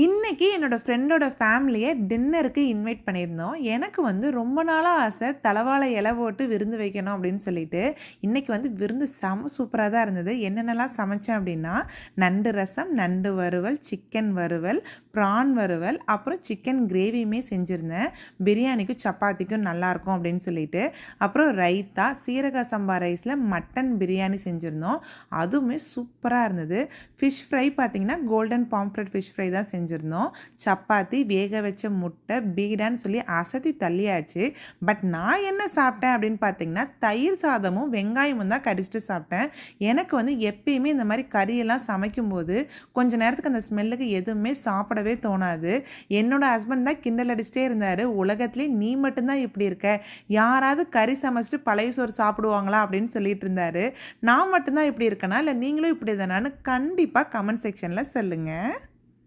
இன்னைக்கு என்னோட ஃப்ரெண்டோட ஃபேமிலியை டின்னருக்கு இன்வைட் பண்ணியிருந்தோம். எனக்கு வந்து ரொம்ப நாளாக ஆசை தலவாழை இலை போட்டு விருந்து வைக்கணும் அப்படின்னு சொல்லிட்டு. இன்னைக்கு வந்து விருந்து செம சூப்பராக தான் இருந்தது. என்னென்னலாம் சமைச்சேன் அப்படின்னா, நண்டு ரசம், நண்டு வறுவல், சிக்கன் வறுவல், ப்ரான் வறுவல், அப்புறம் சிக்கன் கிரேவியுமே செஞ்சுருந்தேன். பிரியாணிக்கும் சப்பாத்திக்கும் நல்லாயிருக்கும் அப்படின்னு சொல்லிட்டு. அப்புறம் ரைத்தா, சீரக சம்பா ரைஸில் மட்டன் பிரியாணி செஞ்சுருந்தோம். அதுவுமே சூப்பராக இருந்தது. ஃபிஷ் ஃப்ரை பார்த்திங்கன்னா கோல்டன் பாம்ஃப்ரெட் ஃபிஷ் ஃப்ரை தான் செஞ்சுருந்தோம். சப்பாத்தி, வேக வச்ச முட்டை, பீடான்னு சொல்லி அசத்தி தள்ளியாச்சு. பட் நான் என்ன சாப்பிட்டேன் அப்படின்னு பார்த்தீங்கன்னா, தயிர் சாதமும் வெங்காயமும் தான் கடிச்சிட்டு சாப்பிட்டேன். எனக்கு வந்து எப்பயுமே இந்த மாதிரி கறியெல்லாம் சமைக்கும்போது கொஞ்ச நேரத்துக்கு அந்த ஸ்மெல்லுக்கு எதுவுமே சாப்பிடவே தோணாது. என்னோட ஹஸ்பண்ட் தான் கிண்டல் அடிச்சிட்டே இருந்தார், உலகத்துலேயே நீ மட்டும்தான் இப்படி இருக்க, யாராவது கறி சமைச்சிட்டு பழைய சோறு சாப்பிடுவாங்களா அப்படின்னு சொல்லிட்டு இருந்தாரு. நான் மட்டும்தான் இப்படி இருக்கேனா இல்லை நீங்களும் இப்படி தானான்னு கண்டிப்பாக கமெண்ட் செக்ஷனில் சொல்லுங்கள்.